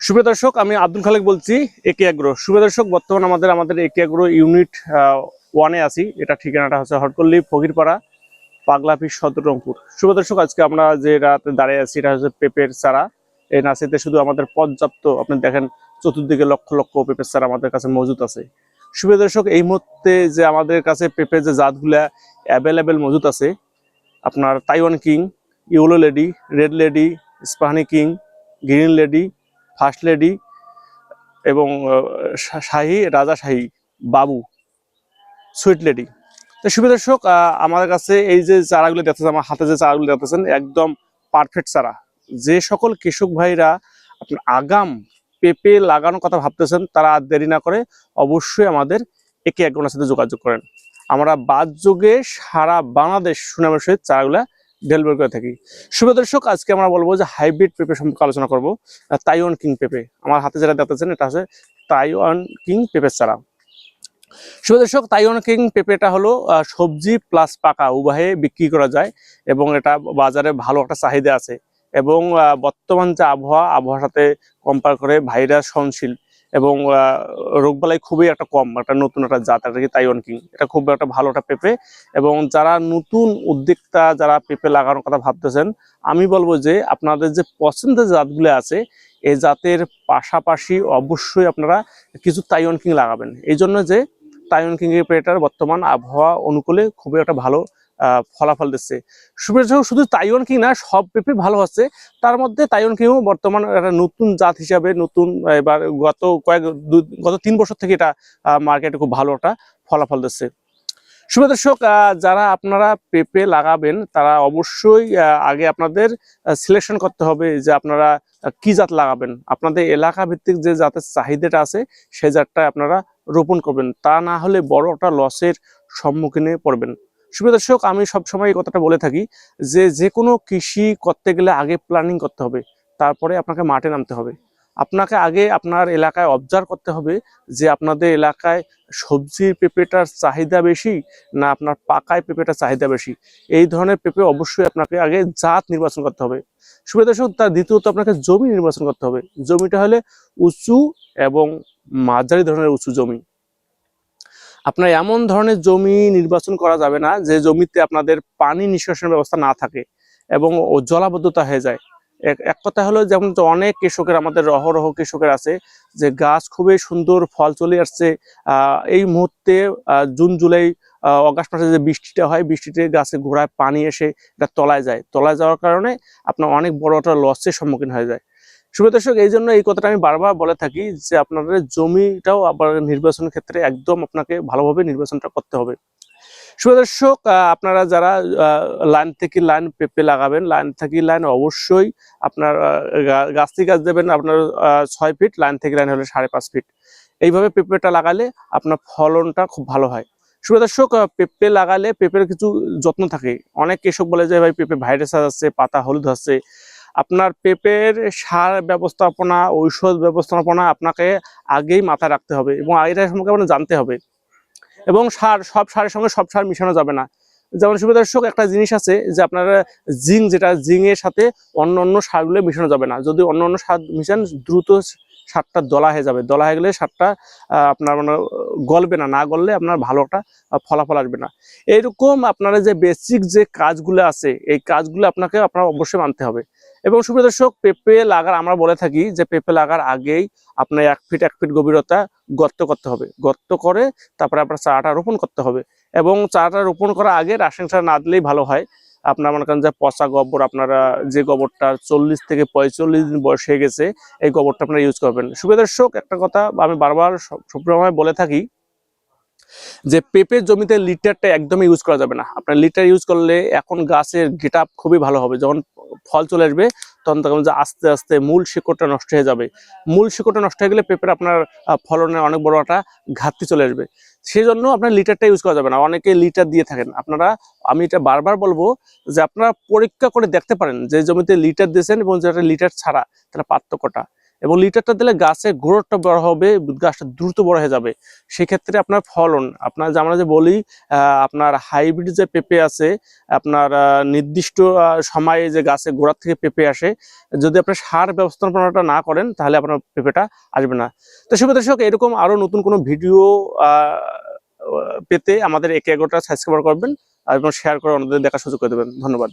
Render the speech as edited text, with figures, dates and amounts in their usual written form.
সুপ্রিয় দর্শক, আমি আব্দুল খালেক বলছি, একে এগ্রো। সুপ্রিয় দর্শক, বর্তমানে আমাদের একে এগ্রো ইউনিট 1-এ আছি। এটা ঠিকানাটা হচ্ছে হটকল্লি ফকিরপাড়া, পাগলাপি, সদর রংপুর। সুপ্রিয় দর্শক, আজকে আমরা যে রাতে দাঁড়িয়ে আছি এটা হচ্ছে পেঁপের চারা। এই নার্সারিতে শুধু আমাদের পর্যাপ্ত, আপনি দেখেন চতুর্দিকে লক্ষ লক্ষ পেঁপের চারা আমাদের কাছে মজুদ আছে। সুপ্রিয় দর্শক, এই মুহূর্তে যে আমাদের কাছে পেঁপের যে জাতগুলা অ্যাভেলেবেল মজুদ আছে, আপনার Taiwan king, yellow lady, red lady, Ispahani king, green lady, first lady এবং শাহী, রাজাশাহী, বাবু, সুইট লেডি। তো সুপ্রিয় দর্শক, আমাদের কাছে এই যে চারাগুলো দেখতেছেন, আমার হাতে যে চারাগুলো দেখতেছেন, একদম পারফেক্ট চারা। যে সকল কৃষক ভাইরা আপনার আগাম পেঁপে লাগানোর কথা ভাবতেছেন, তারা আর দেরি না করে অবশ্যই আমাদের একে এগ্রোর সাথে যোগাযোগ করেন। আমরা বাদযোগে সারা বাংলাদেশ সুনামের সহিত চারাগুলা ডেলিভারি করে থাকি। সুপ্রিয় দর্শক, আজকে আমরা বলবো যে হাইব্রিড পেঁপে সম্পর্কে আলোচনা করব। তাইওয়ান কিং পেঁপে, আমার হাতে যেটা দেখতেছেন এটা হচ্ছে তাইওয়ান কিং পেঁপের চারা। সুপ্রিয় দর্শক, তাইওয়ান কিং পেঁপেটা হলো সবজি প্লাস পাকা উভয়ে বিক্রি করা যায় এবং এটা বাজারে ভালো একটা চাহিদা আছে। এবং বর্তমান যে আবহাওয়ার সাথে কম্পেয়ার করে ভাইরাস সহনশীল এবং রোগবালাই খুবই একটা কম, একটা নতুন একটা জাত, এটা কি তাইওয়ান কিং। এটা খুব একটা ভালো একটা পেঁপে। এবং যারা নতুন উদ্যোক্তা, যারা পেঁপে লাগানোর কথা ভাবতেছেন, আমি বলবো যে আপনাদের যে পছন্দের জাতগুলো আছে, এই জাতের পাশাপাশি অবশ্যই আপনারা কিছু তাইওয়ান কিং লাগাবেন। এই জন্য যে তাইওয়ান কিং এর পেঁপেটার বর্তমান আবহাওয়া অনুকূলে খুবই একটা ভালো ফলাফল দিচ্ছে। শুধু তাইওয়ান কিং না, সব পেঁপে ভালো হচ্ছে। তার মধ্যে তাইওয়ান কিংও বর্তমান একটা নতুন জাত হিসাবে নতুন, এবার গত 3 বছর থেকে এটা মার্কেটে খুব ভালো একটা ফলাফল দিচ্ছে। সুপ্রিয় দর্শক, যারা আপনারা পেঁপে লাগাবেন তারা অবশ্যই আগে আপনাদের সিলেকশন করতে হবে যে আপনারা কি জাত লাগাবেন। আপনাদের এলাকা ভিত্তিক যে জাতের চাহিদাটা আছে সেই জাতটা আপনারা রোপণ করবেন, তা না হলে বড় একটা লসের সম্মুখীনে পড়বেন। সুপ্রিয় দর্শক, আমি সবসময় এই কথাটা বলে থাকি যে কোনো কৃষি করতে গেলে আগে প্ল্যানিং করতে হবে, তারপরে আপনাকে মাঠে নামতে হবে। আপনাকে আগে আপনার এলাকায় অবজার্ভ করতে হবে যে আপনাদের এলাকায় সবজির পেঁপেটার চাহিদা বেশি না আপনার পাকায় পেঁপেটার চাহিদা বেশি। এই ধরনের পেঁপে অবশ্যই আপনাকে আগে জাত নির্বাচন করতে হবে। সুপ্রিয় দর্শক, তার দ্বিতীয়ত আপনাকে জমি নির্বাচন করতে হবে। জমিটা হলে উঁচু এবং মাঝারি ধরনের উঁচু জমি। আপনার এমন ধরনের জমি নির্বাচন করা যাবে না যে জমিতে আপনাদের পানি নিষ্কাশনের ব্যবস্থা না থাকে এবং জলাবদ্ধতা হয়ে যায়। এক কথা হলো, যেমন অনেক কৃষকের, আমাদের রহ কৃষকের আছে যে গাছ খুবই সুন্দর, ফল চলে আসছে, এই মুহূর্তে জুন জুলাই অগাস্ট মাসে যে বৃষ্টিটা হয়, বৃষ্টিতে গাছে গোড়ায় পানি এসে এটা তলায় যায়। তলায় যাওয়ার কারণে আপনার অনেক বড় একটা লসের সম্মুখীন হয়ে যায়। সুপ্রিয় দর্শক, এই জন্য এই কথাটা আমি বারবার বলে থাকি যে আপনাদের জমিটাও আবার নির্বাচনের ক্ষেত্রে একদম আপনাকে ভালোভাবে নির্বাচনটা করতে হবে। সুপ্রিয় দর্শক, আপনারা যারা লাইন থেকে লাইন পেঁপে লাগাবেন, লাইন থেকে লাইন অবশ্যই আপনার গাছ থেকে গাছ দেবেন আপনার 6 ফিট, লাইন থেকে লাইন হলে 5.5 ফিট। এইভাবে পেঁপেটা লাগালে আপনার ফলনটা খুব ভালো হয়। সুপ্রিয় দর্শক, পেঁপে লাগালে পেঁপের কিছু যত্ন থাকে। অনেক কৃষক বলে যে ভাই পেঁপে ভাইরাস আসছে, পাতা হলুদ হচ্ছে। আপনার পেঁপের সার ব্যবস্থাপনা, ঔষধ ব্যবস্থাপনা আপনাকে আগেই মাথায় রাখতে হবে এবং এটা সম্পর্কে আপনার জানতে হবে। এবং সব সারের সঙ্গে সব সার মিশানো যাবে না। যেমন সুপ্রিয় দর্শক, একটা জিনিস আছে যে আপনারা জিংয়ের সাথে অন্য সারগুলো মিশানো যাবে না। যদি অন্য সার মিশান, দ্রুত সারটা দলা হয়ে যাবে। দলা হয়ে গেলে সারটা আপনার মানে গলবে না, না গললে আপনার ভালো একটা ফলাফল আসবে না। এইরকম আপনারা যে বেসিক যে কাজগুলো আছে, এই কাজগুলো আপনারা অবশ্যই মানতে হবে। এবং সুপ্রিয় দর্শক, পেঁপে লাগার আমরা বলে থাকি যে পেঁপে লাগার আগেই আপনার 1 ফিট গভীরতা গর্ত করতে হবে। গর্ত করে তারপরে আপনার চারাটা রোপণ করতে হবে। এবং চারাটা রোপণ করার আগে রাসায়নিক সার না দিলেই ভালো হয়। আপনার মনে করেন যে পচা গোবর, আপনারা যে গোবরটা 40 থেকে 45 দিন বয়স হয়ে গেছে, এই গোবরটা আপনারা ইউজ করবেন। সুপ্রিয় দর্শক, একটা কথা আমি বারবার সবসময় বলে থাকি যে পেঁপের জমিতে লিটারটা একদমই ইউজ করা যাবে না। আপনার লিটার ইউজ করলে এখন গাছের গেট আপ খুবই ভালো হবে। যখন ফল চলে আসবে তখন দেখবেন যে আস্তে আস্তে মূল শিকড়টা নষ্ট হয়ে যাবে। মূল শিকড়টা নষ্ট হয়ে গেলে পেঁপের আপনার ফলনের অনেক বড় একটা ঘাটতি চলে আসবে। সেই জন্য আপনার লিটারটা ইউজ করা যাবে না। অনেকে লিটার দিয়ে থাকেন। আমি এটা বারবার বলবো যে আপনারা পরীক্ষা করে দেখতে পারেন যে জমিতে লিটার দিয়েছেন এবং যেটা লিটার ছাড়া, তাহলে পার্থক্যটা। এবং লিটারটা দিলে গাছের গ্রোথটা বড় হবে, গাছটা দ্রুত বড় হয়ে যাবে। সেক্ষেত্রে আপনার ফলন, আপনার যে আমরা যে বলি আপনার হাইব্রিড যে পেঁপে আছে, আপনার নির্দিষ্ট সময়ে যে গাছে গোড়ার থেকে পেঁপে আসে, যদি আপনি সার ব্যবস্থাপনাটা না করেন তাহলে আপনার পেঁপেটা আসবে না। তো শুভ দর্শক, এরকম আরো নতুন কোনো ভিডিও পেতে আমাদের একে এগোটা সাবস্ক্রাইব করবেন এবং শেয়ার করে অন্যদের দেখার সুযোগ করে দেবেন। ধন্যবাদ।